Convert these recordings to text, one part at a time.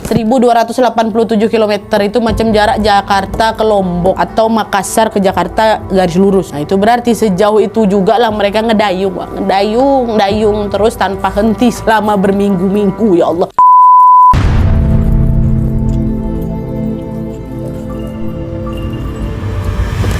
1287 km itu macam jarak Jakarta ke Lombok atau Makassar ke Jakarta garis lurus. Nah, itu berarti sejauh itu juga lah mereka ngedayung, ngedayung terus tanpa henti selama berminggu-minggu, ya Allah.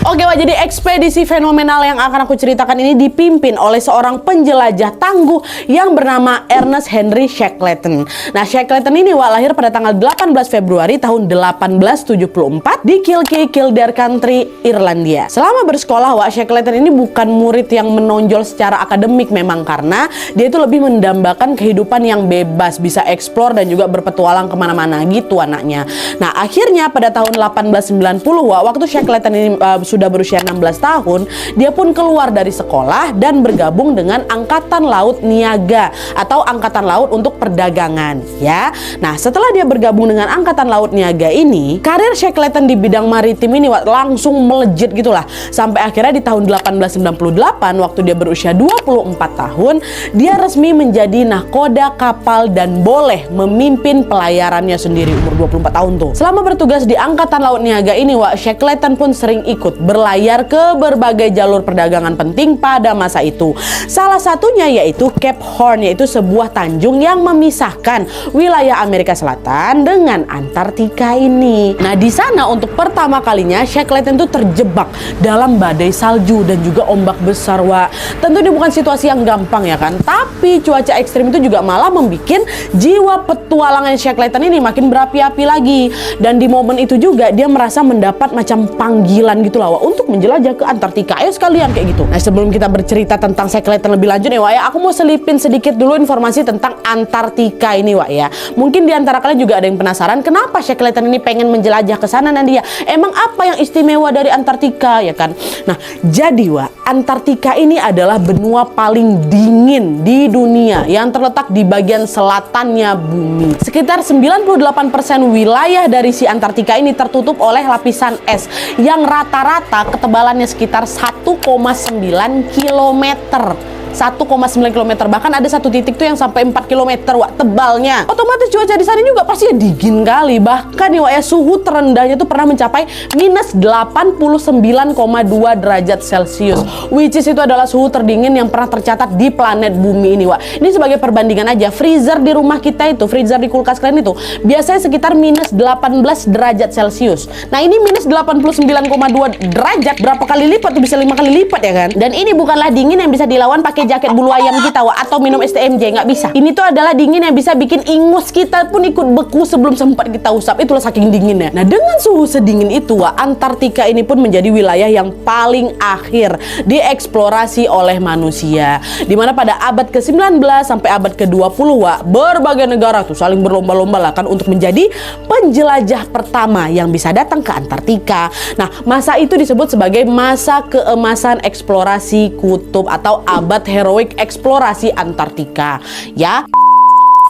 Oke, Wak, jadi ekspedisi fenomenal yang akan aku ceritakan ini dipimpin oleh seorang penjelajah tangguh yang bernama Ernest Henry Shackleton. Nah, Shackleton ini, Wak, lahir pada tanggal 18 Februari tahun 1874 di Kilkee, Kildare County, Irlandia. Selama bersekolah, Wak, Shackleton ini bukan murid yang menonjol secara akademik memang, karena dia itu lebih mendambakan kehidupan yang bebas, bisa eksplor dan juga berpetualang kemana-mana gitu anaknya. Nah, akhirnya pada tahun 1890, Wak, waktu Shackleton ini sudah berusia 16 tahun, dia pun keluar dari sekolah dan bergabung dengan Angkatan Laut Niaga atau Angkatan Laut untuk Perdagangan, ya. Nah, setelah dia bergabung dengan Angkatan Laut Niaga ini, karir Shackleton di bidang maritim ini langsung melejit gitulah. Sampai akhirnya di tahun 1898 waktu dia berusia 24 tahun, dia resmi menjadi nahkoda kapal dan boleh memimpin pelayarannya sendiri umur 24 tahun tuh. Selama bertugas di Angkatan Laut Niaga ini, Wak, Shackleton pun sering ikut berlayar ke berbagai jalur perdagangan penting pada masa itu. Salah satunya yaitu Cape Horn, yaitu sebuah tanjung yang memisahkan wilayah Amerika Selatan dengan Antartika ini. Nah, di sana untuk pertama kalinya Shackleton itu terjebak dalam badai salju dan juga ombak besar, Wak. Tentu ini bukan situasi yang gampang ya kan, tapi cuaca ekstrim itu juga malah membuat jiwa petualangan Shackleton ini makin berapi-api lagi. Dan di momen itu juga dia merasa mendapat macam panggilan gitu lah, Wak, untuk menjelajah ke Antartika. Ayo sekalian kayak gitu. Nah, sebelum kita bercerita tentang Shackleton lebih lanjut ya, Wak, ya, aku mau selipin sedikit dulu informasi tentang Antartika ini, Wak, ya. Mungkin di antara kalian juga ada yang penasaran kenapa Shackleton ini pengen menjelajah ke sana Nadia. Emang apa yang istimewa dari Antartika, ya kan? Nah, jadi, Wak, Antartika ini adalah benua paling dingin di dunia yang terletak di bagian selatannya bumi. Sekitar 98% wilayah dari si Antartika ini tertutup oleh lapisan es yang rata-rata ketebalannya sekitar 1,9 km. 1,9 km, bahkan ada satu titik tuh yang sampai 4 km, Wak, tebalnya. Otomatis cuaca di sana juga pasti dingin kali. Bahkan nih, Wak, ya, suhu terendahnya tuh pernah mencapai minus 89,2 derajat Celcius, which is itu adalah suhu terdingin yang pernah tercatat di planet bumi ini, Wak. Ini sebagai perbandingan aja, freezer di rumah kita itu, freezer di kulkas kalian itu biasanya sekitar minus 18 derajat Celcius. Nah, ini minus 89,2 derajat, berapa kali lipat tuh? Bisa 5 kali lipat ya kan? Dan ini bukanlah dingin yang bisa dilawan pakai jaket bulu ayam kita, Wak, atau minum STMJ, nggak bisa. Ini tuh adalah dingin yang bisa bikin ingus kita pun ikut beku sebelum sempat kita usap. Itulah saking dinginnya. Nah, dengan suhu sedingin itu, Wak, Antartika ini pun menjadi wilayah yang paling akhir dieksplorasi oleh manusia. Dimana pada abad ke-19 sampai abad ke-20, Wak, berbagai negara tuh saling berlomba-lomba lah kan untuk menjadi penjelajah pertama yang bisa datang ke Antartika. Nah, masa itu disebut sebagai masa keemasan eksplorasi kutub atau abad heroik eksplorasi Antartika, ya.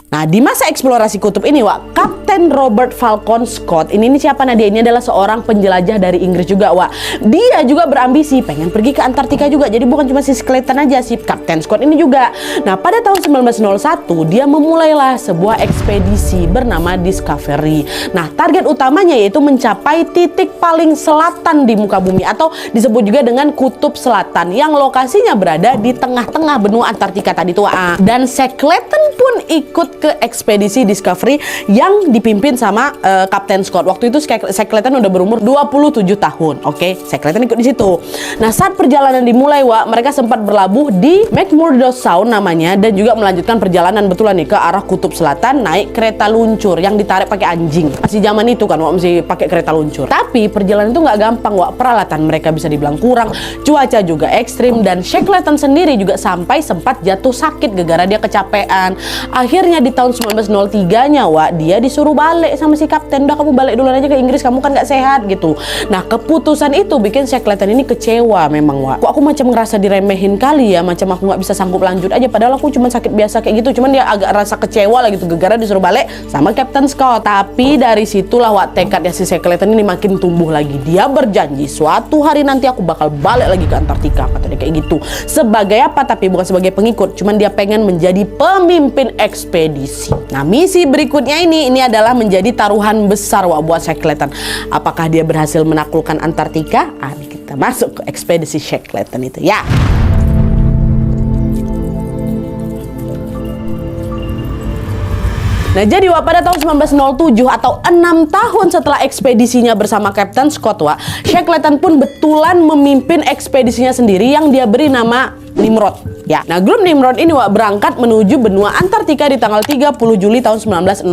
Nah, di masa eksplorasi kutub ini, Wak, Kapten Robert Falcon Scott ini siapa Nadia? Ini adalah seorang penjelajah dari Inggris juga, Wak. Dia juga berambisi pengen pergi ke Antartika juga. Jadi bukan cuma si Shackleton aja, si Kapten Scott ini juga. Nah, pada tahun 1901 dia memulailah sebuah ekspedisi bernama Discovery. Nah, target utamanya yaitu mencapai titik paling selatan di muka bumi atau disebut juga dengan Kutub Selatan yang lokasinya berada di tengah-tengah benua Antartika tadi tuh, Wak. Dan Shackleton pun ikut ke ekspedisi Discovery yang dipimpin sama Kapten Scott. Waktu itu Shackleton udah berumur 27 tahun. Oke, Shackleton ikut di situ. Nah, saat perjalanan dimulai, Wak, mereka sempat berlabuh di McMurdo Sound namanya dan juga melanjutkan perjalanan betulan nih ke arah Kutub Selatan naik kereta luncur yang ditarik pakai anjing. Masih zaman itu kan, Wak, masih pakai kereta luncur. Tapi perjalanan itu nggak gampang, Wak. Peralatan mereka bisa dibilang kurang, cuaca juga ekstrim, dan Shackleton sendiri juga sampai sempat jatuh sakit gara-gara dia kecapean. Akhirnya di tahun 1903-nya, Wak, dia disuruh balik sama si kapten. Udah, kamu balik duluan aja ke Inggris, kamu kan nggak sehat gitu. Nah, keputusan itu bikin Shackleton ini kecewa memang, Wak. Kok aku macam ngerasa diremehin kali ya, macam aku nggak bisa sanggup lanjut aja, padahal aku cuma sakit biasa kayak gitu. Cuman dia agak rasa kecewa lah gitu gara-gara disuruh balik sama Kapten Scott. Tapi dari situlah, Wak, tekadnya si Shackleton ini makin tumbuh lagi. Dia berjanji suatu hari nanti aku bakal balik lagi ke Antartika, kata dia kayak gitu. Sebagai apa? Tapi bukan sebagai pengikut, cuman dia pengen menjadi pemimpin ekspedisi. Nah, misi berikutnya ini adalah adalah menjadi taruhan besar wak buat Shackleton. Apakah dia berhasil menaklukkan Antartika? Kita masuk ke ekspedisi Shackleton itu ya. Nah, jadi wak, pada tahun 1907 atau 6 tahun setelah ekspedisinya bersama Kapten Scott, wak, Shackleton pun betulan memimpin ekspedisinya sendiri yang dia beri nama Nimrod. Ya, nah grup Nimrod ini wak berangkat menuju benua Antartika di tanggal 30 Juli tahun 1907.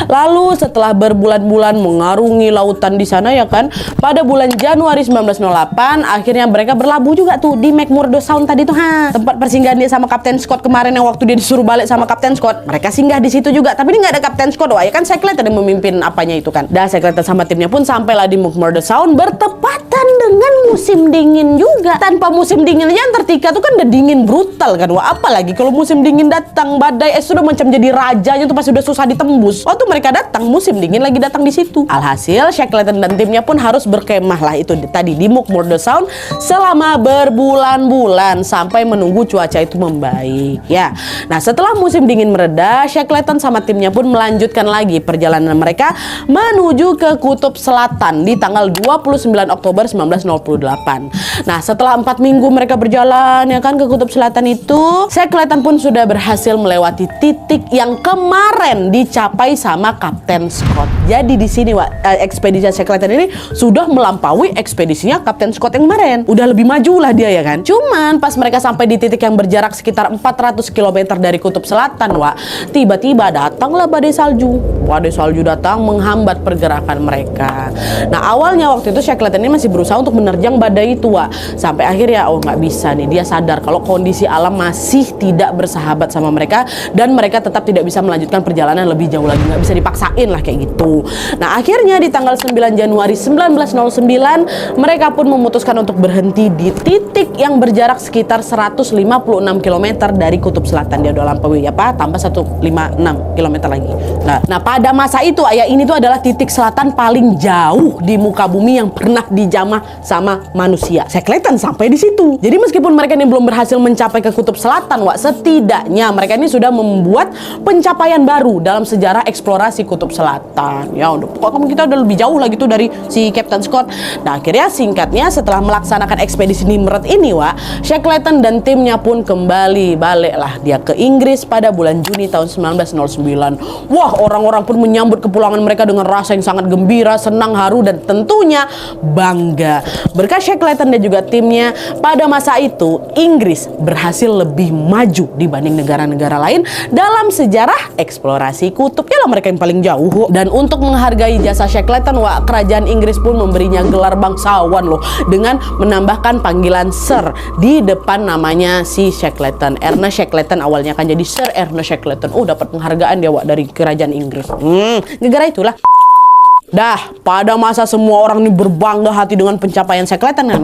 Lalu setelah berbulan-bulan mengarungi lautan di sana ya kan, pada bulan Januari 1908 akhirnya mereka berlabuh juga tuh di McMurdo Sound tadi tuh, tempat persinggahan dia sama Kapten Scott kemarin yang waktu dia disuruh balik sama Kapten Scott. Mereka singgah di situ juga, tapi ini nggak ada Kapten Scott wak, ya kan Shackleton yang memimpin apanya itu kan. Dan Shackleton sama timnya pun sampailah di McMurdo Sound bertepatan dengan musim dingin juga. Tanpa musim dingin aja Antartika tuh kan udah dingin brutal kan, wah apalagi kalau musim dingin datang, badai es sudah macam jadi rajanya tuh pas sudah susah ditembus. Waktu mereka datang musim dingin lagi datang di situ. Alhasil Shackleton dan timnya pun harus berkemah lah itu tadi di McMurdo Sound selama berbulan-bulan sampai menunggu cuaca itu membaik ya. Nah, setelah musim dingin mereda, Shackleton sama timnya pun melanjutkan lagi perjalanan mereka menuju ke Kutub Selatan di tanggal 29 Oktober 1908. Nah, setelah 4 minggu mereka berjalan ya kan ke Kutub Selatan itu, Shackleton pun sudah berhasil melewati titik yang kemarin dicapai sama Kapten Scott. Jadi di sini ekspedisi Shackleton ini sudah melampaui ekspedisinya Kapten Scott yang kemarin. Udah lebih maju lah dia ya kan. Cuman pas mereka sampai di titik yang berjarak sekitar 400 km dari Kutub Selatan, tiba-tiba datanglah badai salju. Badai salju datang menghambat pergerakan mereka. Nah, awalnya waktu itu Shackleton ini masih berusaha untuk menerjang badai itu, sampai akhirnya nggak bisa nih. Dia sadar kalau kondisi alam masih tidak bersahabat sama mereka dan mereka tetap tidak bisa melanjutkan perjalanan lebih jauh lagi, nggak bisa dipaksain lah kayak gitu. Nah, akhirnya di tanggal 9 Januari 1909 mereka pun memutuskan untuk berhenti di titik yang berjarak sekitar 156 km dari Kutub Selatan. Dia udah lampaui tambah 156 km lagi. Nah, pada masa itu ini tuh adalah titik selatan paling jauh di muka bumi yang pernah dijamah sama manusia. Shackleton sampai di situ. Jadi meskipun mereka ini belum berhasil mencapai ke Kutub Selatan, setidaknya mereka ini sudah membuat pencapaian baru dalam sejarah eksplorasi Kutub Selatan. Ya udah, pokoknya kita udah lebih jauh lagi tuh dari si Kapten Scott. Nah, akhirnya singkatnya setelah melaksanakan ekspedisi Nimrod ini, Shackleton dan timnya pun kembali baliklah dia ke Inggris pada bulan Juni tahun 1909. Wah, orang-orang pun menyambut kepulangan mereka dengan rasa yang sangat gembira, senang, haru, dan tentunya bangga. Berkat Shackleton dan juga timnya, pada masa itu Inggris berhasil lebih maju dibanding negara-negara lain dalam sejarah eksplorasi kutub. Yalah, mereka yang paling jauh. Dan untuk menghargai jasa Shackleton, kerajaan Inggris pun memberinya gelar bangsawan loh, dengan menambahkan panggilan Sir di depan namanya si Shackleton. Ernest Shackleton awalnya kan jadi Sir Ernest Shackleton. Dapat penghargaan dia dari kerajaan Inggris. Negara itulah. Dah, pada masa semua orang ini berbangga hati dengan pencapaian Shackleton kan,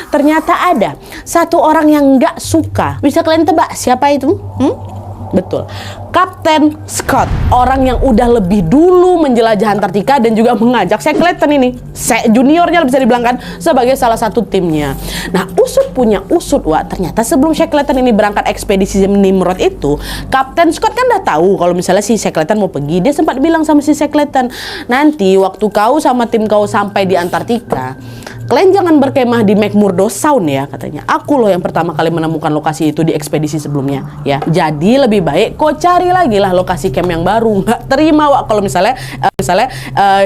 ternyata ada satu orang yang nggak suka. Bisa kalian tebak siapa itu? Betul, Kapten Scott, orang yang udah lebih dulu menjelajah Antartika dan juga mengajak Shackleton ini, juniornya bisa dibilang kan, sebagai salah satu timnya. Nah, usut punya usut, ternyata sebelum Shackleton ini berangkat ekspedisi Nimrod itu, Kapten Scott kan udah tahu kalau misalnya si Shackleton mau pergi. Dia sempat bilang sama si Shackleton, nanti waktu kau sama tim kau sampai di Antartika, kalian jangan berkemah di McMurdo Sound ya, katanya. Aku loh yang pertama kali menemukan lokasi itu di ekspedisi sebelumnya ya. Jadi lebih baik kau cari lagi lah lokasi camp yang baru. Nggak terima kalau misalnya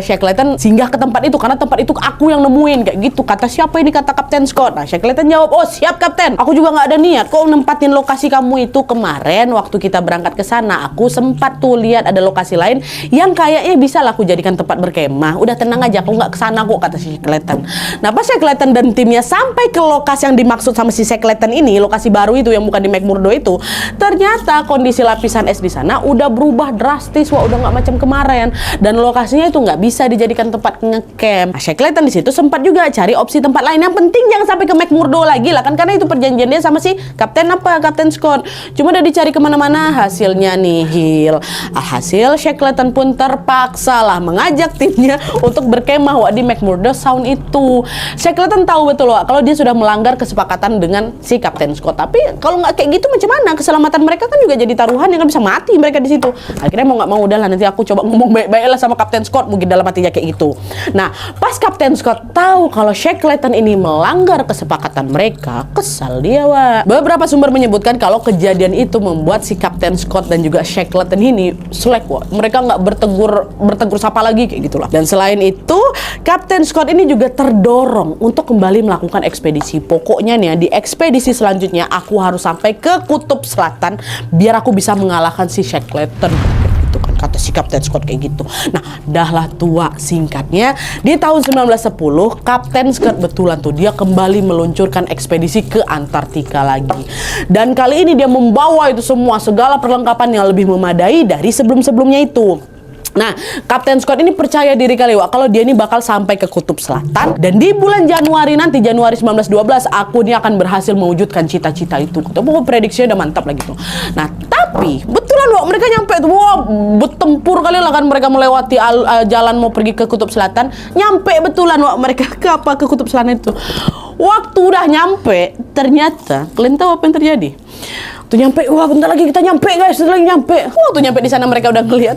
Shackleton singgah ke tempat itu, karena tempat itu aku yang nemuin kayak gitu. Kata siapa ini? Kata Kapten Scott. Nah, Shackleton jawab, oh siap Kapten, aku juga nggak ada niat kok nempatin lokasi kamu itu. Kemarin waktu kita berangkat ke sana, aku sempat tuh lihat ada lokasi lain yang kayaknya bisa lah aku jadikan tempat berkemah. Udah tenang aja, aku nggak kesana kok, kata si Shackleton. Nah, pas Shackleton dan timnya sampai ke lokasi yang dimaksud sama si Shackleton ini, lokasi baru itu yang bukan di McMurdo itu, ternyata kondisi lapisan es di sana udah berubah drastis, udah nggak macam kemarin. Dan lokasinya itu nggak bisa dijadikan tempat ngecamp. Nah, Shackleton di situ sempat juga cari opsi tempat lain. Yang penting jangan sampai ke McMurdo lagi lah kan, karena itu perjanjiannya sama si Kapten Scott. Cuma udah dicari kemana-mana, hasilnya nihil. Alhasil Shackleton pun terpaksa lah mengajak timnya untuk berkemah di McMurdo Sound itu. Shackleton tahu betul kalau dia sudah melanggar kesepakatan dengan si Kapten Scott. Tapi kalau nggak kayak gitu macam mana? Keselamatan mereka kan juga jadi taruhan, yang kan bisa mati mereka di situ. Akhirnya mau nggak mau udahlah, nanti aku coba ngomong baik-baik lah sama Kapten Scott, mungkin dalam hatinya kayak gitu. Nah, pas Kapten Scott tahu kalau Shackleton ini melanggar kesepakatan mereka, kesal dia, Wak. Beberapa sumber menyebutkan kalau kejadian itu membuat si Kapten Scott dan juga Shackleton ini selek, Wak. Mereka nggak bertegur sapa lagi kayak gitulah. Dan selain itu, Kapten Scott ini juga terdorong untuk kembali melakukan ekspedisi. Pokoknya nih, di ekspedisi selanjutnya aku harus sampai ke Kutub Selatan biar aku bisa mengalahkan si Shackleton. Gitu kan kata si Kapten Scott kayak gitu. Nah, dahlah tua singkatnya, di tahun 1910 Kapten Scott betulan tuh dia kembali meluncurkan ekspedisi ke Antartika lagi. Dan kali ini dia membawa itu semua, segala perlengkapan yang lebih memadai dari sebelum-sebelumnya itu. Nah, Kapten Scott ini percaya diri kali, Wak, kalau dia ini bakal sampai ke Kutub Selatan, dan di bulan Januari nanti, Januari 1912, aku ini akan berhasil mewujudkan cita-cita itu. Ketemu prediksinya udah mantap lagi tuh. Nah, tapi betulan, Wak, mereka nyampe tuh, wah, bertempur kali lah kan mereka melewati jalan mau pergi ke Kutub Selatan. Nyampe betulan, Wak, mereka ke Kutub Selatan itu. Waktu udah nyampe, ternyata kalian tahu apa yang terjadi? Tuh nyampe, wah bentar lagi kita nyampe guys, bentar lagi nyampe. Waktu nyampe di sana mereka udah ngeliat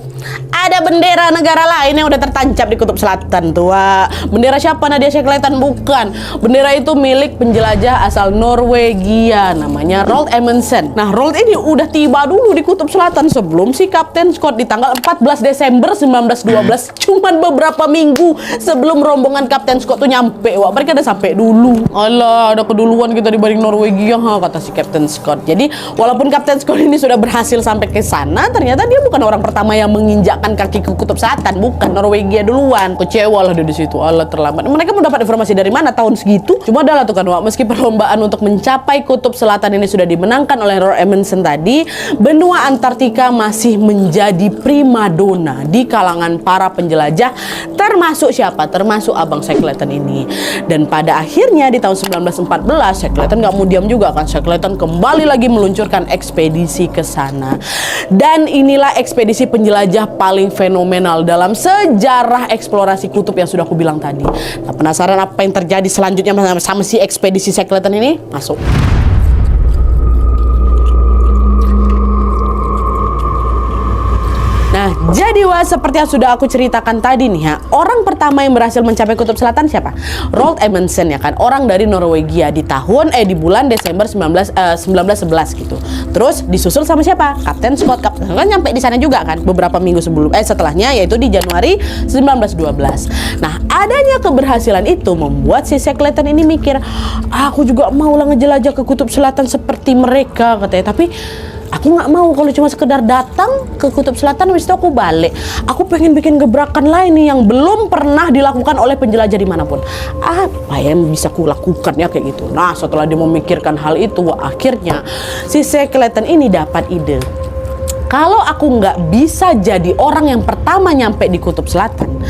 ada bendera negara lain yang udah tertancap di Kutub Selatan tuh, Wak. Bendera siapa? Nadia Shackleton? Bukan. Bendera itu milik penjelajah asal Norwegia, namanya Roald Amundsen. Nah, Roald ini udah tiba dulu di Kutub Selatan sebelum si Kapten Scott di tanggal 14 Desember 1912. Cuman beberapa minggu sebelum rombongan Kapten Scott tuh nyampe, Wak. Mereka udah sampai dulu. Alah, ada keduluan kita dibanding Norwegia, kata si Kapten Scott. Jadi, walaupun Kapten Scott ini sudah berhasil sampai ke sana, ternyata dia bukan orang pertama yang menginjakkan kaki ke Kutub Selatan. Bukan, Norwegia duluan. Kecewa lah dia di situ. Allah, terlambat. Mereka mau dapat informasi dari mana tahun segitu? Cuma adalah tuh kan, Wak, meski perlombaan untuk mencapai Kutub Selatan ini sudah dimenangkan oleh Roald Amundsen tadi, benua Antartika masih menjadi primadona di kalangan para penjelajah, termasuk siapa? Termasuk Abang Shackleton ini. Dan pada akhirnya di tahun 1914, Shackleton nggak mau diam juga kan. Shackleton kembali lagi meluncurkan ekspedisi ke sana. Dan inilah ekspedisi penjelajah paling fenomenal dalam sejarah eksplorasi kutub yang sudah aku bilang tadi. Nah, penasaran apa yang terjadi selanjutnya sama si ekspedisi Shackleton ini? Masuk. Nah, jadi, Wak, seperti yang sudah aku ceritakan tadi nih ya, orang pertama yang berhasil mencapai Kutub Selatan siapa? Roald Amundsen ya kan, orang dari Norwegia di bulan Desember 1911 gitu. Terus disusul sama siapa? Kapten Scott. Kapten kan nyampe di sana juga kan beberapa minggu setelahnya, yaitu di Januari 1912. Nah, adanya keberhasilan itu membuat si Shackleton ini mikir, aku juga mau lah ngejelajah ke Kutub Selatan seperti mereka, katanya. Tapi aku nggak mau kalau cuma sekedar datang ke Kutub Selatan habis itu aku balik. Aku pengen bikin gebrakan lain nih yang belum pernah dilakukan oleh penjelajah dimanapun. Apa yang bisa aku lakukan ya kayak gitu. Nah, setelah dia memikirkan hal itu, akhirnya si Shackleton ini dapat ide. Kalau aku nggak bisa jadi orang yang pertama nyampe di Kutub Selatan,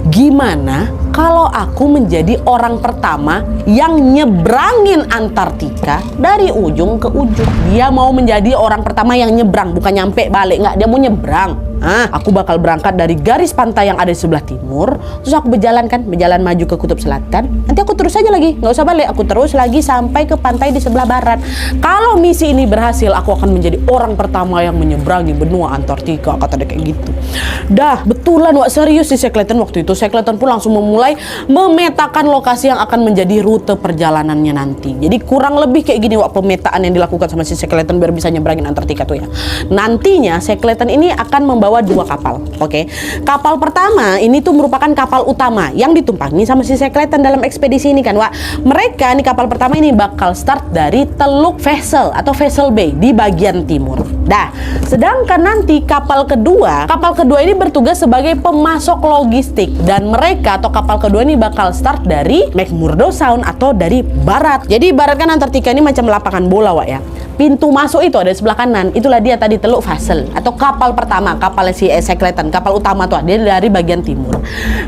gimana kalau aku menjadi orang pertama yang nyebrangin Antartika dari ujung ke ujung? Dia mau menjadi orang pertama yang nyebrang, bukan nyampe balik, nggak, dia mau nyebrang. Aku bakal berangkat dari garis pantai yang ada di sebelah timur, terus aku berjalan maju ke Kutub Selatan. Nanti aku terus aja lagi, nggak usah balik, aku terus lagi sampai ke pantai di sebelah barat. Kalau misi ini berhasil, aku akan menjadi orang pertama yang menyeberangi benua Antartika, kata dia kayak gitu. Dah, betulan, Wak, serius si Shackleton waktu itu. Shackleton pun langsung memulai memetakan lokasi yang akan menjadi rute perjalanannya nanti. Jadi kurang lebih kayak gini, Wak, pemetaan yang dilakukan sama si Shackleton biar bisa nyebrangin Antartika tuh ya. Nantinya Shackleton ini akan membawa dua kapal, oke? Kapal pertama ini tuh merupakan kapal utama yang ditumpangi sama si Shackleton dalam ekspedisi ini kan, Wak. Mereka nih, kapal pertama ini bakal start dari Teluk Vessel atau Vessel Bay di bagian timur. Dah, sedangkan nanti kapal kedua ini bertugas sebagai pemasok logistik, dan mereka atau kapal kedua ini bakal start dari McMurdo Sound atau dari barat. Jadi barat kan Antartika ini macam lapangan bola, Wak ya. pintu masuk itu ada di sebelah kanan. Itulah dia tadi Teluk Fassel atau kapal pertama, kapal si Shackleton, kapal utama tuh dia dari bagian timur.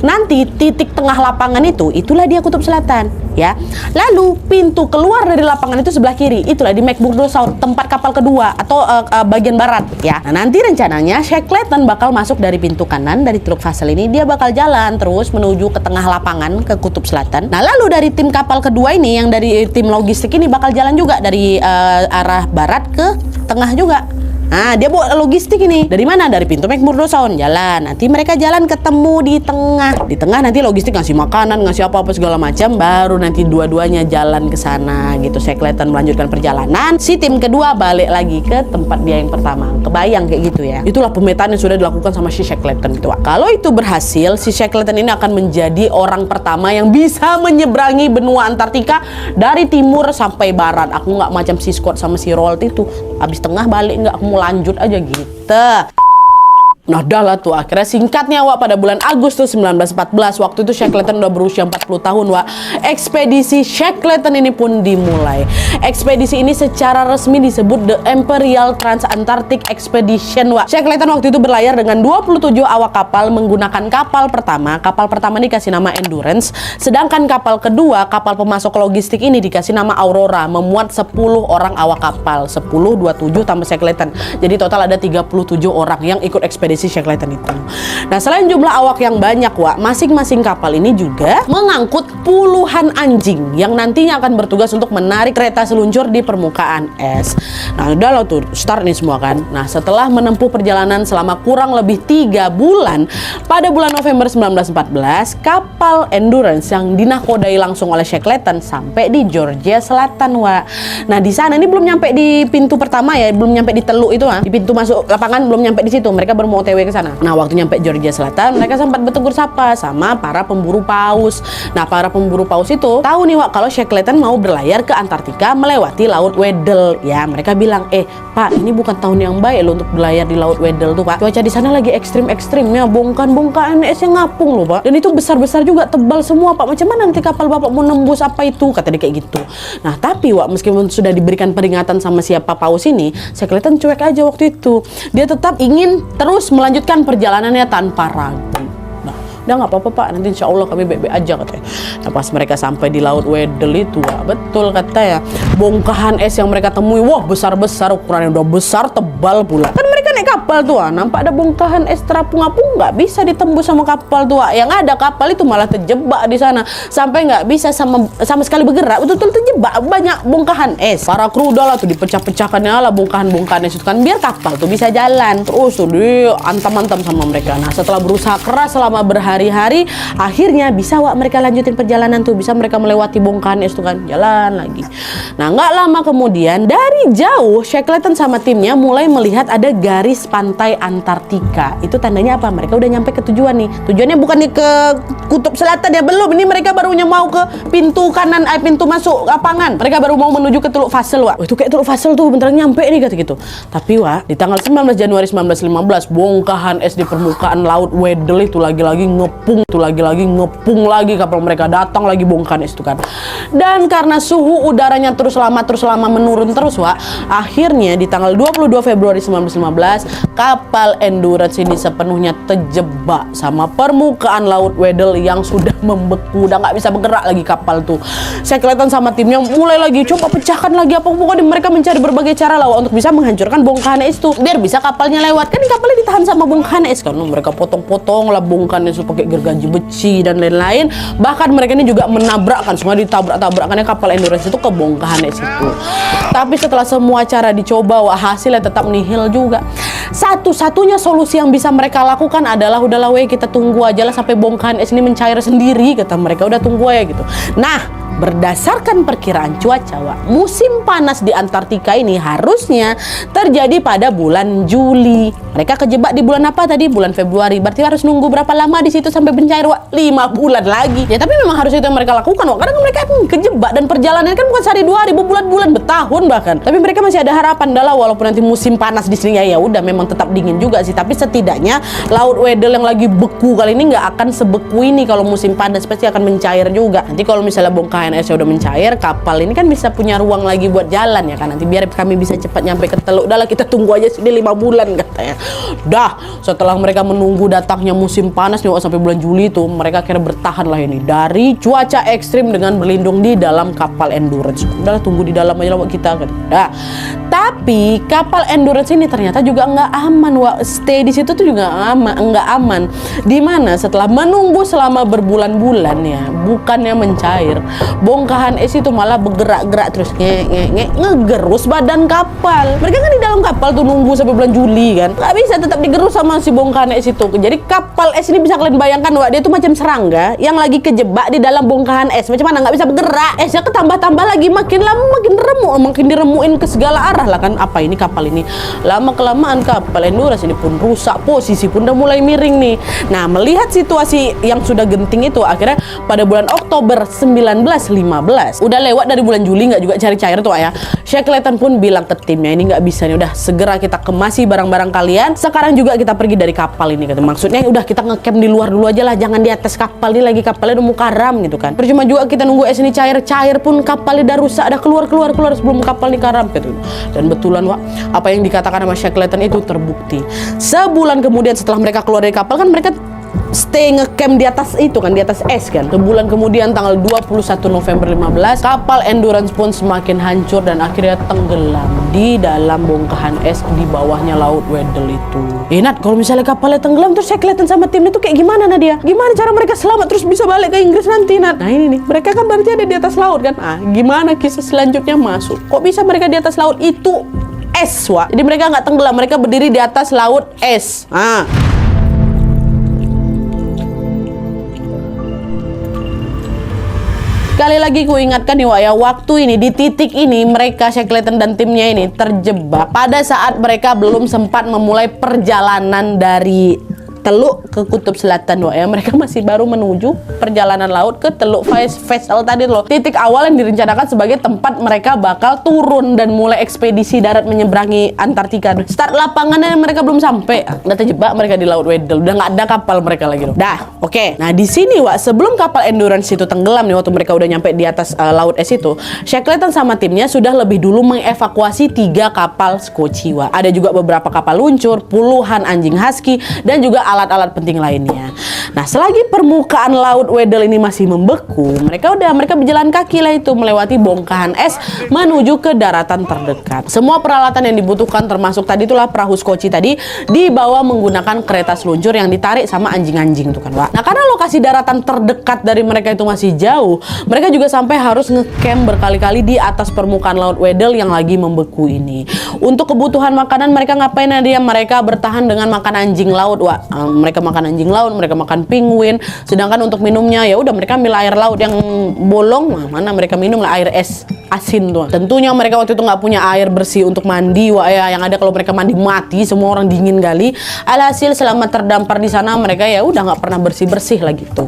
Nanti titik tengah lapangan itulah dia Kutub Selatan, ya. Lalu pintu keluar dari lapangan itu sebelah kiri, itulah di McMurdo Sound, tempat kapal kedua atau bagian barat, ya. Nah, nanti rencananya Shackleton bakal masuk dari pintu kanan dari Teluk Fassel ini, dia bakal jalan terus menuju ke tengah lapangan ke Kutub Selatan. Nah, lalu dari tim kapal kedua ini yang dari tim logistik ini bakal jalan juga dari arah barat ke tengah juga. Nah, dia bawa logistik ini. Dari mana? Dari pintu McMurdo Sound jalan. Nanti mereka jalan ketemu di tengah. Di tengah nanti logistik ngasih makanan, ngasih apa-apa segala macam. Baru nanti dua-duanya jalan ke sana gitu. Shackleton melanjutkan perjalanan. Si tim kedua balik lagi ke tempat dia yang pertama. Kebayang kayak gitu ya. Itulah pemetaan yang sudah dilakukan sama si Shackleton itu. Kalau itu berhasil, si Shackleton ini akan menjadi orang pertama yang bisa menyeberangi benua Antartika dari timur sampai barat. Aku nggak macam si Scott sama si Roald itu. Habis tengah balik nggak, aku mau lanjut aja gitu. Nah, dah lah tuh akhirnya singkatnya Wak, pada bulan Agustus 1914 waktu itu Shackleton udah berusia 40 tahun Wak. Ekspedisi Shackleton ini pun dimulai. Ekspedisi ini secara resmi disebut The Imperial Trans-Antarctic Expedition Wak. Shackleton waktu itu berlayar dengan 27 awak kapal menggunakan kapal pertama. Kapal pertama ini dikasih nama Endurance, sedangkan kapal kedua, kapal pemasok logistik ini dikasih nama Aurora, memuat 10 orang awak kapal. 10, 27 tambah Shackleton. Jadi total ada 37 orang yang ikut ekspedisi Shackleton itu. Nah, selain jumlah awak yang banyak Wak, masing-masing kapal ini juga mengangkut puluhan anjing yang nantinya akan bertugas untuk menarik kereta seluncur di permukaan es. Nah, udah lo tuh start nih semua kan. Nah, setelah menempuh perjalanan selama kurang lebih 3 bulan, pada bulan November 1914 kapal Endurance yang dinakodai langsung oleh Shackleton sampai di Georgia Selatan Wak. Nah, di sana ini belum nyampe di pintu pertama ya, belum nyampe di teluk itu di pintu masuk lapangan belum nyampe di situ. Mereka baru mau OTW ke sana. Nah, waktu nyampe Georgia Selatan, mereka sempat bertegur sapa sama para pemburu paus. Nah, para pemburu paus itu tahu nih Wak kalau Shackleton mau berlayar ke Antartika melewati Laut Weddell. Ya, mereka bilang, Pak, ini bukan tahun yang baik loh untuk berlayar di Laut Weddell tuh Pak. Cuaca di sana lagi ekstrim-ekstrimnya, bongkahan es yang ngapung loh Pak. Dan itu besar-besar juga, tebal semua Pak. Macam mana nanti kapal Bapak mau nembus apa itu? Kata dia kayak gitu. Nah, tapi Wak, meskipun sudah diberikan peringatan sama siapa paus ini, Shackleton cuek aja waktu itu. Dia tetap ingin terus melanjutkan perjalanannya tanpa ragu. Nah, udah nggak apa-apa Pak, nanti insya Allah kami baik-baik aja katanya. Nah, pas mereka sampai di Laut Weddell itu, betul kata ya, bongkahan es yang mereka temui, wah besar-besar, ukurannya udah besar, tebal pula. Kan mereka naik kapal tuh, nampak ada bongkahan es terapung-apung, nggak bisa ditembus sama kapal tuh. Yang ada kapal itu malah terjebak di sana, sampai nggak bisa sama sekali bergerak, betul-betul terjebak, banyak bongkahan es. Para kru udah lah tuh dipecah-pecahkannya lah bongkahan-bongkahan es itu kan, biar kapal tuh bisa jalan. Terus tuh diantam-antam sama mereka. Nah, setelah berusaha keras selama berhari-hari, akhirnya bisa Wak mereka lanjutin perjalanan tuh, bisa mereka melewati bongkahan es tuh kan, jalan lagi. Nah, nggak lama kemudian dari jauh Shackleton sama timnya mulai melihat ada garis pantai Antartika. Itu tandanya apa? Mereka udah nyampe ke tujuan nih. Tujuannya bukan nih ke Kutub Selatan ya, belum. Ini mereka barunya mau ke pintu kanan, pintu masuk lapangan. Mereka baru mau menuju ke Teluk Fassel Wak. Itu kayak Teluk Fassel tuh bentar nyampe nih kata gitu. Tapi Wak, di tanggal 19 Januari 1915 bongkahan es di permukaan Laut Weddell itu lagi-lagi ngepung, lagi kapal mereka datang lagi bongkahan es itu kan. Dan karena suhu udaranya terus lama menurun terus Wak, akhirnya di tanggal 22 Februari 1915 kapal Endurance ini sepenuhnya terjebak sama permukaan Laut Weddell yang sudah membeku, udah nggak bisa bergerak lagi kapal tuh. Shackleton sama timnya mulai lagi coba pecahkan lagi apa, pokoknya mereka mencari berbagai cara lah untuk bisa menghancurkan bongkahan es itu biar bisa kapalnya lewat. Kan kapalnya ditahan sama bongkahan es kan, mereka potong-potong lah bongkahan es pakai gergaji besi dan lain-lain. Bahkan mereka ini juga menabrakkan, semua ditabrak-tabrakannya kapal Endurance itu ke bongkahan es itu. Tapi setelah semua cara dicoba Wak, hasilnya tetap nihil juga. Satu-satunya solusi yang bisa mereka lakukan adalah udahlah kita tunggu aja lah sampai bongkahan es ini mencair sendiri, kata mereka, udah tunggu aja gitu. Nah, berdasarkan perkiraan cuaca Wak, musim panas di Antartika ini harusnya terjadi pada bulan Juli. Mereka kejebak di bulan apa tadi? Bulan Februari. Berarti harus nunggu berapa lama di situ sampai mencair Wak? 5 bulan lagi. Ya tapi memang harus itu yang mereka lakukan Wak, karena mereka kejebak dan perjalanan kan bukan sehari 2 hari, berbulan-bulan, bertahun bahkan. Tapi mereka masih ada harapan adalah walaupun nanti musim panas di sini ya udah memang tetap dingin juga sih, tapi setidaknya Laut Weddell yang lagi beku kali ini nggak akan sebeku ini. Kalau musim panas pasti akan mencair juga. Nanti kalau misalnya bongkahan bongkahan esnya udah mencair, kapal ini kan bisa punya ruang lagi buat jalan ya kan. Nanti biar kami bisa cepat nyampe ke Teluk. Udahlah kita tunggu aja sini 5 bulan katanya. Dah, setelah mereka menunggu datangnya musim panas nih sampai bulan Juli itu, mereka akhirnya bertahan lah ini dari cuaca ekstrim dengan berlindung di dalam kapal Endurance. Udahlah tunggu di dalam aja lah buat kita kan. Dah. Tapi kapal Endurance ini ternyata juga nggak aman, Wak. Stay di situ tuh juga nggak aman. Dimana setelah menunggu selama berbulan-bulan ya, bukannya mencair, bongkahan es itu malah bergerak-gerak terus ngegerus badan kapal. Mereka kan di dalam kapal tuh nunggu sampai bulan Juli kan, nggak bisa tetap digerus sama si bongkahan es itu. Jadi kapal es ini bisa kalian bayangkan, Wak, dia tuh macam serangga yang lagi kejebak di dalam bongkahan es. Macam mana nggak bisa bergerak? Esnya ketambah-tambah lagi, makin lama makin remuk, makin diremuin ke segala arah lah kan. Apa ini kapal ini? Lama kelamaan kapal Endurance ini pun rusak, posisi pun udah mulai miring nih. Nah, melihat situasi yang sudah genting itu, akhirnya pada bulan Oktober 1915, udah lewat dari bulan Juli nggak juga cari cair tuh ya, Shackleton pun bilang ke timnya, ini nggak bisa nih, udah segera kita kemasi barang-barang kalian, sekarang juga kita pergi dari kapal ini kata. Maksudnya udah kita ngecamp di luar dulu aja lah, jangan di atas kapal ini lagi, kapalnya udah mau karam gitu kan. Percuma juga kita nunggu es ini cair pun kapalnya udah rusak, udah keluar sebelum kapal ini karam gitu. Dan betulan, Wak, apa yang dikatakan sama Shackleton itu terbukti. Sebulan kemudian setelah mereka keluar dari kapal kan, mereka stay ngecamp di atas itu kan, di atas es kan. Sebulan kemudian tanggal 21 November 15, kapal Endurance pun semakin hancur dan akhirnya tenggelam di dalam bongkahan es di bawahnya Laut Weddell itu. Nat, kalau misalnya kapalnya tenggelam terus Shackleton sama tim itu kayak gimana, Nadia? Gimana cara mereka selamat terus bisa balik ke Inggris nanti, Nat? Nah ini nih, mereka kan berarti ada di atas laut kan. Ah, gimana kisah selanjutnya masuk? Kok bisa mereka di atas laut? Itu es, Wak. Jadi mereka nggak tenggelam, mereka berdiri di atas laut es. Sekali lagi ku ingatkan nih, Wak, ya, waktu ini di titik ini mereka Shackleton dan timnya ini terjebak pada saat mereka belum sempat memulai perjalanan dari Teluk ke Kutub Selatan, Wak, ya. Mereka masih baru menuju perjalanan laut ke Teluk Vessel tadi loh. Titik awal yang direncanakan sebagai tempat mereka bakal turun dan mulai ekspedisi darat menyeberangi Antartika. Start lapangannya mereka belum sampai, udah terjebak mereka di Laut Weddell. Udah nggak ada kapal mereka lagi loh. Dah, oke. Nah di sini, Wak, sebelum kapal Endurance itu tenggelam nih, waktu mereka udah nyampe di atas laut es itu, Shackleton sama timnya sudah lebih dulu mengevakuasi 3 kapal Scotchy, Wak. Ada juga beberapa kapal luncur, puluhan anjing husky, dan juga alat-alat penting lainnya. Nah, selagi permukaan Laut Weddell ini masih membeku, mereka berjalan kaki lah itu melewati bongkahan es menuju ke daratan terdekat. Semua peralatan yang dibutuhkan termasuk tadi itulah perahu Scotchy tadi dibawa menggunakan kereta seluncur yang ditarik sama anjing-anjing tuh kan, Pak. Nah, karena lokasi daratan terdekat dari mereka itu masih jauh, mereka juga sampai harus ngecamp berkali-kali di atas permukaan Laut Weddell yang lagi membeku ini. Untuk kebutuhan makanan mereka ngapain dia? Mereka bertahan dengan makan anjing laut, Wak. Mereka makan anjing laut, mereka makan penguin. Sedangkan untuk minumnya ya udah mereka ambil air laut yang bolong. Mana mereka minum lah air es asin tuh. Tentunya mereka waktu itu nggak punya air bersih untuk mandi, Wak, ya. Yang ada kalau mereka mandi mati, semua orang dingin kali. Alhasil selama terdampar di sana mereka ya udah nggak pernah bersih-bersih lagi tuh.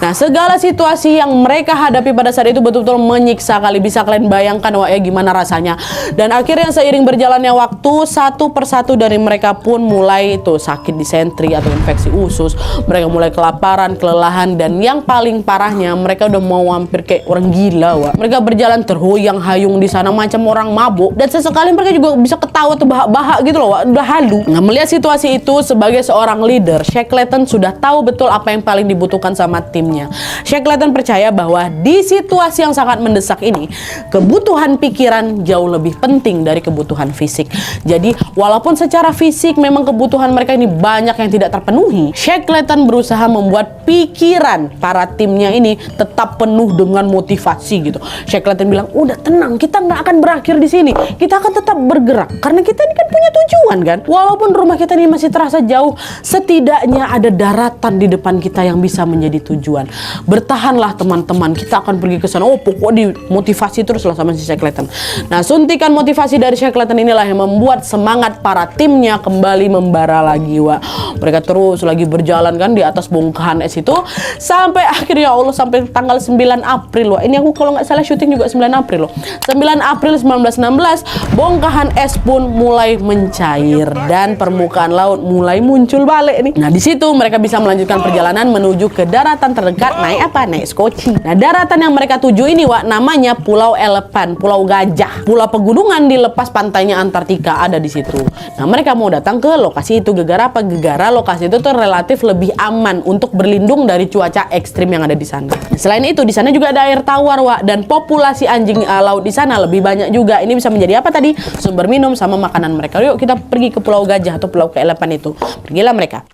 Nah, segala situasi yang mereka hadapi pada saat itu betul-betul menyiksa kali. Bisa kalian bayangkan, Wak, ya, gimana rasanya. Dan akhirnya seiring berjalannya waktu, satu persatu dari mereka pun mulai itu sakit disentri atau infeksi usus. Mereka mulai kelaparan, kelelahan, dan yang paling parahnya mereka udah mau hampir kayak orang gila, Wak. Mereka berjalan terhoyang-hayung di sana macam orang mabuk, dan sesekali mereka juga bisa ketawa atau bahak-bahak gitu loh, Wak. Udah halu. Nah, melihat situasi itu sebagai seorang leader, Shackleton sudah tahu betul apa yang paling dibutuhkan sama timnya. Shackleton percaya bahwa di situasi yang sangat mendesak ini, kebutuhan pikiran jauh lebih penting dari kebutuhan fisik. Jadi, walaupun secara fisik memang kebutuhan mereka ini banyak yang tidak terpenuhi, Shackleton berusaha membuat pikiran para timnya ini tetap penuh dengan motivasi gitu. Shackleton bilang, udah tenang, kita nggak akan berakhir di sini, kita akan tetap bergerak karena kita ini kan punya tujuan kan. Walaupun rumah kita ini masih terasa jauh, setidaknya ada daratan di depan kita yang bisa menjadi tujuan. Bertahanlah teman-teman, kita akan pergi ke sana. Oh, pokok dimotivasi terus lah sama si Shackleton. Nah, suntikan motivasi dari Shackleton inilah yang membuat semangat para timnya kembali membara lagi, Wak. Mereka terus lagi berjalan kan di atas bongkahan es itu sampai akhirnya Allah sampai tanggal 9 April loh. Ini aku kalau nggak salah syuting juga 9 April loh. 9 April 1916 bongkahan es pun mulai mencair dan permukaan laut mulai muncul balik nih. Nah, di situ mereka bisa melanjutkan perjalanan menuju ke daratan terdekat naik apa? Naik skoci. Nah, daratan yang mereka tuju ini Wak namanya Pulau Elepan, Pulau Gajah. Pulau pegunungan di lepas pantainya Antartika ada di situ. Nah, mereka mau datang ke lokasi itu gegara apa? Gegara lokasi itu tuh relatif lebih aman untuk berlindung dari cuaca ekstrim yang ada di sana. Selain itu di sana juga ada air tawar Wak dan populasi anjing laut di sana lebih banyak juga. Ini bisa menjadi apa tadi? Sumber minum sama makanan mereka. Yuk kita pergi ke Pulau Gajah atau Pulau Elepan itu. Pergilah mereka.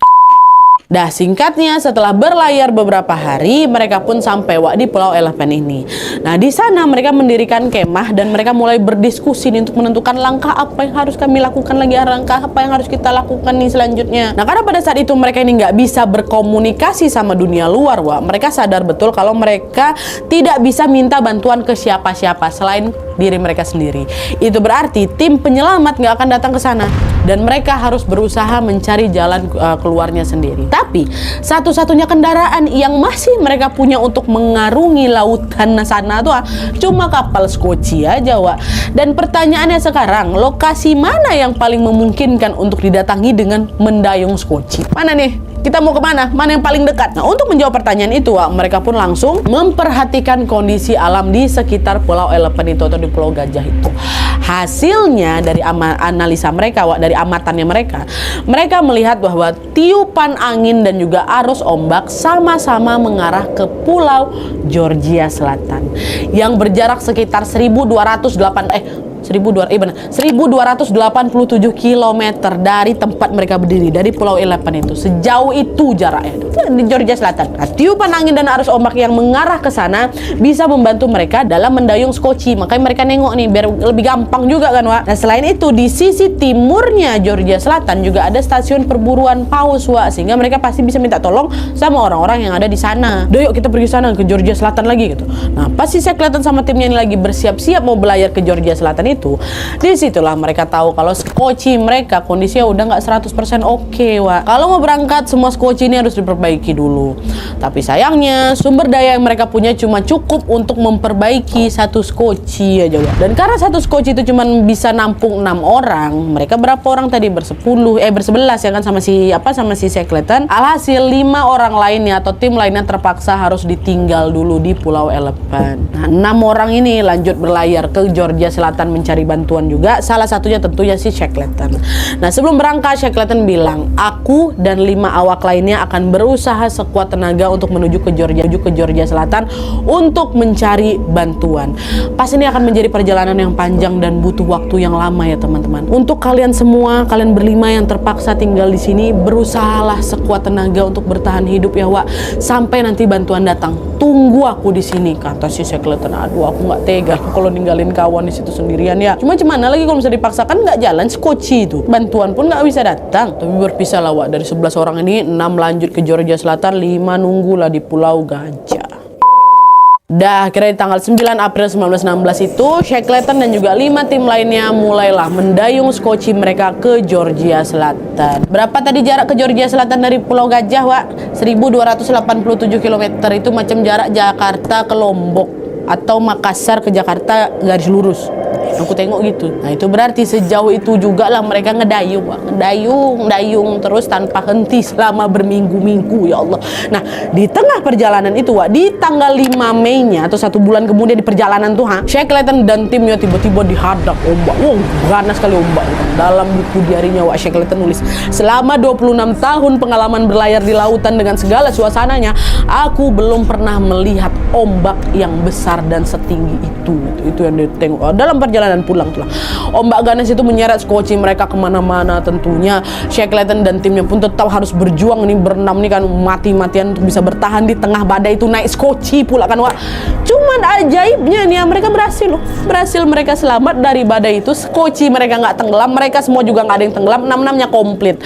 Dah singkatnya setelah berlayar beberapa hari mereka pun sampai Wak di Pulau Elepan ini. Nah di sana mereka mendirikan kemah dan mereka mulai berdiskusi nih untuk menentukan langkah apa yang harus kami lakukan lagi, langkah apa yang harus kita lakukan nih selanjutnya. Nah karena pada saat itu mereka ini nggak bisa berkomunikasi sama dunia luar Wak, mereka sadar betul kalau mereka tidak bisa minta bantuan ke siapa-siapa selain diri mereka sendiri. Itu berarti tim penyelamat nggak akan datang ke sana dan mereka harus berusaha mencari jalan keluarnya sendiri. Tapi satu-satunya kendaraan yang masih mereka punya untuk mengarungi lautan sana tuh cuma kapal skoci aja Wak. Dan pertanyaannya sekarang, lokasi mana yang paling memungkinkan untuk didatangi dengan mendayung skoci? Mana nih? Kita mau kemana? Mana yang paling dekat? Nah, untuk menjawab pertanyaan itu, Wak, mereka pun langsung memperhatikan kondisi alam di sekitar Pulau Elepan itu atau di Pulau Gajah itu. Hasilnya dari analisa mereka, Wak, dari amatannya mereka melihat bahwa tiupan angin dan juga arus ombak sama-sama mengarah ke Pulau Georgia Selatan yang berjarak sekitar 1287 km dari tempat mereka berdiri, dari Pulau Elepan itu. Sejauh itu jaraknya di Georgia Selatan. Nah, tiupan angin dan arus ombak yang mengarah ke sana bisa membantu mereka dalam mendayung skoci. Makanya mereka nengok nih biar lebih gampang juga kan Wak. Nah selain itu di sisi timurnya Georgia Selatan juga ada stasiun perburuan paus Wak, sehingga mereka pasti bisa minta tolong sama orang-orang yang ada di sana. Yuk kita pergi sana ke Georgia Selatan lagi gitu. Nah pas si Shackleton sama timnya ini lagi bersiap-siap mau belayar ke Georgia Selatan itu, disitulah mereka tahu kalau skoci mereka kondisinya udah nggak 100% oke Wak. Kalau mau berangkat semua skoci ini harus diperbaiki dulu. Tapi sayangnya sumber daya yang mereka punya cuma cukup untuk memperbaiki satu skoci aja Wak. Dan karena satu skoci itu cuma bisa nampung 6 orang, mereka berapa orang tadi? Bersebelas ya kan sama si Shackleton. Alhasil 5 orang lainnya atau tim lainnya terpaksa harus ditinggal dulu di Pulau Elepan. Nah 6 orang ini lanjut berlayar ke Georgia Selatan mencari bantuan juga, salah satunya tentunya si Shackleton. Nah sebelum berangkat Shackleton bilang, aku dan 5 awak lainnya akan berusaha sekuat tenaga untuk menuju ke Georgia Selatan untuk mencari bantuan. Pas ini akan menjadi perjalanan yang panjang dan butuh waktu yang lama ya teman-teman. Untuk kalian semua, kalian berlima yang terpaksa tinggal di sini, berusahalah sekuat tenaga untuk bertahan hidup ya Wak, sampai nanti bantuan datang. Tunggu aku di sini, kata si Shackleton. Aduh aku nggak tega kalau ninggalin kawan di situ sendirian ya. Cuma gimana lagi kalau bisa dipaksakan nggak jalan skoci itu. Bantuan pun nggak bisa datang. Tapi berpisah lah Wak, dari 11 orang ini 6 lanjut ke Georgia Selatan, 5 nunggulah di Pulau Gajah. Dah kira di tanggal 9 April 1916 itu Shackleton dan juga 5 tim lainnya mulailah mendayung skoci mereka ke Georgia Selatan. Berapa tadi jarak ke Georgia Selatan dari Pulau Gajah Wak? 1287 km. Itu macam jarak Jakarta ke Lombok atau Makassar ke Jakarta garis lurus. Aku tengok gitu. Nah itu berarti sejauh itu juga lah mereka ngedayung terus tanpa henti selama berminggu-minggu ya Allah. Nah di tengah perjalanan itu Wak, di tanggal 5 Mei-nya atau 1 bulan kemudian di perjalanan tuh Shackleton dan timnya tiba-tiba dihadap ombak. Ganas sekali ombak. Dalam buku diarinya Wak, Shackleton nulis, selama 26 tahun pengalaman berlayar di lautan dengan segala suasananya, aku belum pernah melihat ombak yang besar dan setinggi itu. Itu yang ditengok dalam perjalanan pulang tuh lah. Ombak ganas itu menyeret skoci mereka kemana-mana. Tentunya Shackleton dan timnya pun tetap harus berjuang nih, berenam nih kan mati-matian untuk bisa bertahan di tengah badai itu, naik skoci pula kan Wak. Cuman ajaibnya nih mereka berhasil mereka selamat dari badai itu. Skoci mereka nggak tenggelam, mereka semua juga nggak ada yang tenggelam, 6-6-nya komplit.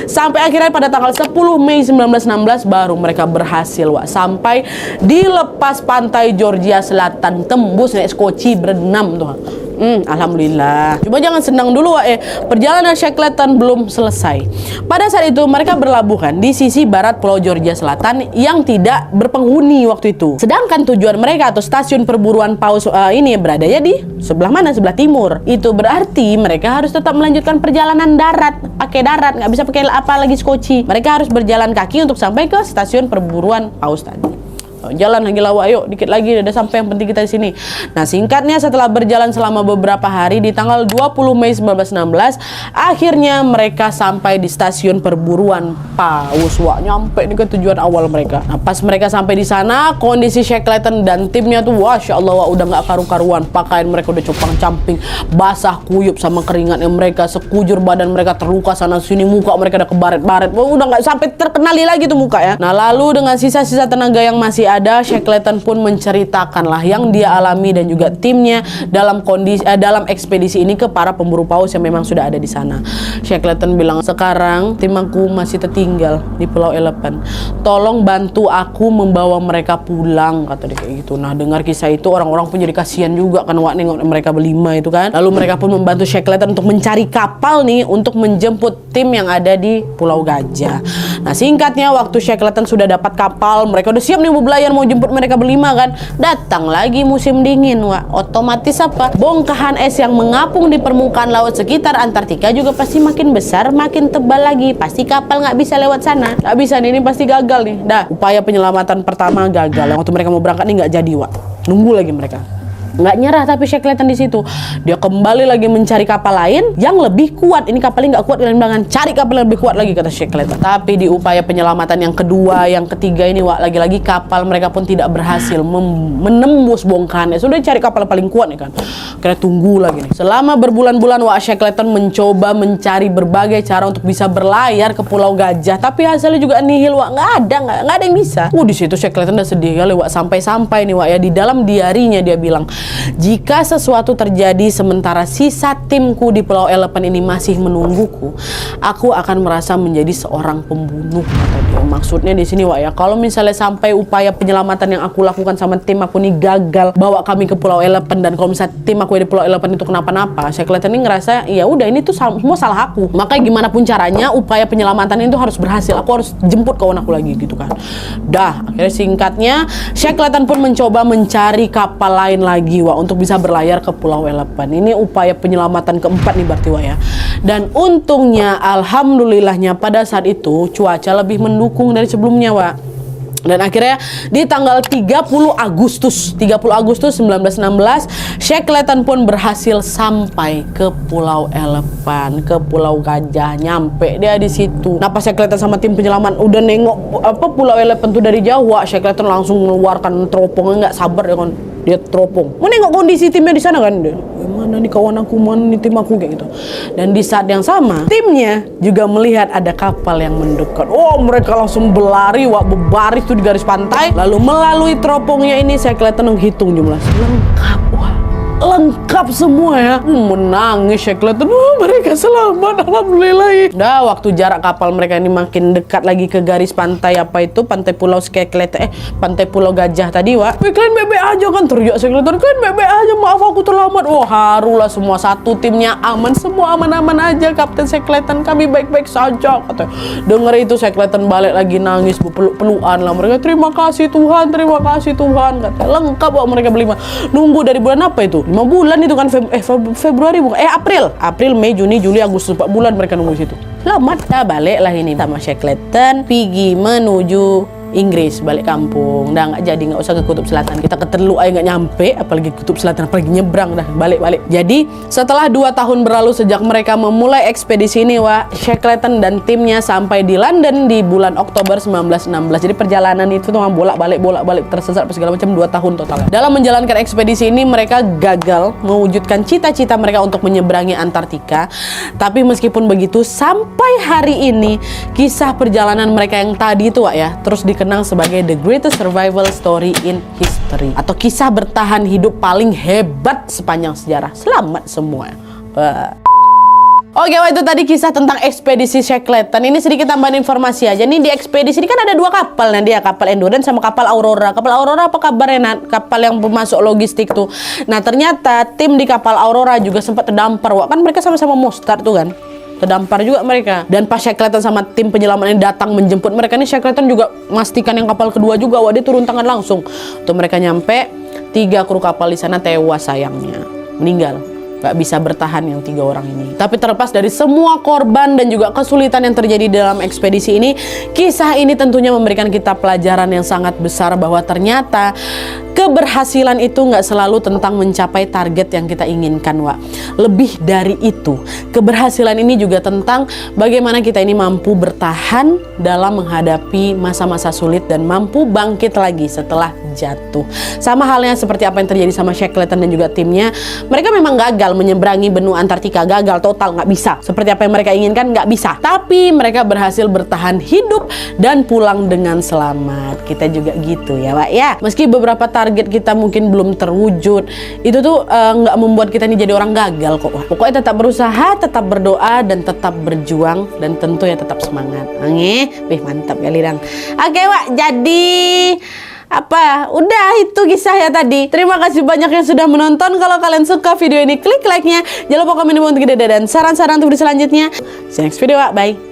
Sampai akhirnya pada tanggal 10 Mei 1916 baru mereka berhasil Wak, sampai di lepas pantai Georgia Selatan, tembus naik skoci berenam tuh. Alhamdulillah. Cuma jangan senang dulu, perjalanan Shackleton belum selesai. Pada saat itu mereka berlabuh di sisi barat Pulau Georgia Selatan yang tidak berpenghuni waktu itu. Sedangkan tujuan mereka atau stasiun perburuan paus ini berada ya di sebelah mana? Sebelah timur. Itu berarti mereka harus tetap melanjutkan perjalanan darat, pakai darat, nggak bisa pakai apa lagi skoci. Mereka harus berjalan kaki untuk sampai ke stasiun perburuan paus tadi. Jalan lagi lawak, yuk dikit lagi udah sampai, yang penting kita di sini. Nah, singkatnya setelah berjalan selama beberapa hari di tanggal 20 Mei 1916 akhirnya mereka sampai di stasiun perburuan paus. Wah, nyampe nih ke tujuan awal mereka. Nah, pas mereka sampai di sana, kondisi Shackleton dan timnya tuh Masya Allah, udah nggak karu-karuan. Pakaian mereka udah copang-camping, basah kuyup sama keringatnya mereka, sekujur badan mereka terluka sana sini, muka mereka udah kebaret-baret. Wah, udah nggak sampai terkenali lagi tuh muka ya. Nah, lalu dengan sisa-sisa tenaga yang masih ada, Shackleton pun menceritakanlah yang dia alami dan juga timnya dalam dalam ekspedisi ini ke para pemburu paus yang memang sudah ada di sana. Shackleton bilang, sekarang tim aku masih tertinggal di Pulau Elephant. Tolong bantu aku membawa mereka pulang, kata dia kayak gitu. Nah, dengar kisah itu orang-orang pun jadi kasihan juga kan, wak nengok mereka berlima itu kan. Lalu mereka pun membantu Shackleton untuk mencari kapal nih untuk menjemput tim yang ada di Pulau Gajah. Nah, singkatnya waktu Shackleton sudah dapat kapal, mereka udah siap nih mau belayar, mau jemput mereka berlima kan. Datang lagi musim dingin, wah. Otomatis apa? Bongkahan es yang mengapung di permukaan laut sekitar Antartika juga pasti makin besar, makin tebal lagi. Pasti kapal nggak bisa lewat sana. Nggak bisa nih, ini pasti gagal nih. Dah, upaya penyelamatan pertama gagal. Yang waktu mereka mau berangkat nih nggak jadi, wah. Nunggu lagi mereka. Nggak nyerah tapi Shackleton di situ. Dia kembali lagi mencari kapal lain yang lebih kuat. Ini kapalnya nggak kuat, kalian bilang cari kapal yang lebih kuat lagi, kata Shackleton. Tapi di upaya penyelamatan yang kedua, yang ketiga ini, wak, lagi-lagi kapal mereka pun tidak berhasil menembus bongkahan. Sudah cari kapal yang paling kuat nih kan. Kira tunggu lagi nih. Selama berbulan-bulan, wak, Shackleton mencoba mencari berbagai cara untuk bisa berlayar ke Pulau Gajah. Tapi hasilnya juga nihil, wak. Nggak ada yang bisa. Di situ Shackleton udah sedih kali, wak. Sampai-sampai nih, wak, ya, di dalam diarinya dia bilang, jika sesuatu terjadi sementara sisa timku di Pulau Elephant ini masih menungguku, aku akan merasa menjadi seorang pembunuh, kata dia. Maksudnya di sini, wak, ya, kalau misalnya sampai upaya penyelamatan yang aku lakukan sama tim aku ini gagal, bawa kami ke Pulau Elephant, dan kalau misalnya tim aku di Pulau Elephant itu kenapa-napa, Shackleton ini ngerasa ya udah ini tuh semua salah aku. Makanya gimana pun caranya upaya penyelamatan itu harus berhasil. Aku harus jemput kawan aku lagi gitu kan. Dah, akhirnya singkatnya Shackleton pun mencoba mencari kapal lain lagi, wak, untuk bisa berlayar ke Pulau Elephant. Ini upaya penyelamatan keempat nih berarti, wak, ya. Dan untungnya, alhamdulillahnya pada saat itu cuaca lebih mendukung dari sebelumnya, wak. Dan akhirnya di tanggal 30 Agustus 1916 Shackleton pun berhasil sampai ke Pulau Elephant, ke Pulau Gajah. Nyampe dia di situ. Nah, pas Shackleton sama tim penyelaman udah nengok Pulau Elephant tuh dari jauh, Shackleton langsung mengeluarkan teropongnya, nggak sabar ya kan. Dia teropong, mau nengok kondisi timnya di sana kan. Mana nih kawan aku, mana nih tim aku, kayak gitu. Dan di saat yang sama, timnya juga melihat ada kapal yang mendekat. Mereka langsung berlari, wak, berbaris tuh di garis pantai. Lalu melalui teropongnya ini Shackleton menghitung jumlah lengkap, wah. Lengkap semua ya. Menangis Shackleton. Mereka selamat, alhamdulillah. Dah, waktu jarak kapal mereka ini makin dekat lagi ke garis pantai pantai Pulau Shackleton, pantai Pulau Gajah tadi, wak. Kalian bebek aja kan, teriak Shackleton. Kalian bebek aja, maaf aku terlambat. Harulah semua, satu timnya aman, semua aman-aman aja, Kapten Shackleton. Kami baik-baik saja, kata. Dengar itu Shackleton balik lagi nangis, berpeluk-pelukan lah mereka. Terima kasih Tuhan, kata. Lengkap, wak, mereka berlima. Nunggu dari bulan apa itu? 5 bulan itu kan, Februari bukan, April, Mei, Juni, Juli, Agustus, 4 bulan mereka nunggu situ. Selamat, dah balik lah ini sama Shackleton pergi menuju Inggris, balik kampung. Dah nggak jadi, nggak usah ke Kutub Selatan. Kita ke Teluk aja nggak nyampe, apalagi Kutub Selatan, apalagi nyebrang. Dah balik. Jadi setelah 2 tahun berlalu sejak mereka memulai ekspedisi ini, wak, Shackleton dan timnya sampai di London di bulan Oktober 1916. Jadi perjalanan itu tuh bolak-balik tersesat segala macam 2 tahun total. Dalam menjalankan ekspedisi ini mereka gagal mewujudkan cita-cita mereka untuk menyeberangi Antartika. Tapi meskipun begitu, sampai hari ini kisah perjalanan mereka yang tadi itu, wak, ya, terus dikenal sebagai the greatest survival story in history, atau kisah bertahan hidup paling hebat sepanjang sejarah. Selamat semua. Oke, wah itu tadi kisah tentang ekspedisi Shackleton. Ini sedikit tambahan informasi aja. Nih di ekspedisi ini kan ada 2 kapal. Nah dia kapal Endurance sama kapal Aurora. Kapal Aurora apa kabarnya, Nat? Kapal yang pemasok logistik tuh. Nah ternyata tim di kapal Aurora juga sempat terdampar. Wah kan mereka sama-sama Mustard tuh kan. Terdampar juga mereka. Dan pas Shackleton sama tim penyelaman ini datang menjemput mereka, nih Shackleton juga memastikan yang kapal kedua juga. Wah dia turun tangan langsung. Untuk mereka nyampe, 3 kru kapal di sana tewas sayangnya. Meninggal. Gak bisa bertahan yang 3 orang ini. Tapi terlepas dari semua korban dan juga kesulitan yang terjadi dalam ekspedisi ini, kisah ini tentunya memberikan kita pelajaran yang sangat besar bahwa ternyata keberhasilan itu nggak selalu tentang mencapai target yang kita inginkan, Wak. Lebih dari itu, keberhasilan ini juga tentang bagaimana kita ini mampu bertahan dalam menghadapi masa-masa sulit dan mampu bangkit lagi setelah jatuh. Sama halnya seperti apa yang terjadi sama Shackleton dan juga timnya. Mereka memang gagal menyeberangi benua Antartika, gagal total, nggak bisa. Seperti apa yang mereka inginkan, nggak bisa. Tapi mereka berhasil bertahan hidup dan pulang dengan selamat. Kita juga gitu ya, Wak ya. Meski beberapa target kita mungkin belum terwujud, itu tuh nggak membuat kita ini jadi orang gagal kok, Wak. Pokoknya tetap berusaha, tetap berdoa, dan tetap berjuang, dan tentu ya tetap semangat. Wih, mantap kali dang. Oke, Wak, jadi udah itu kisah ya tadi. Terima kasih banyak yang sudah menonton. Kalau kalian suka video ini, klik like-nya. Jangan lupa komen di bawah untuk ide dan saran-saran untuk video selanjutnya. See you next video, Wak. Bye.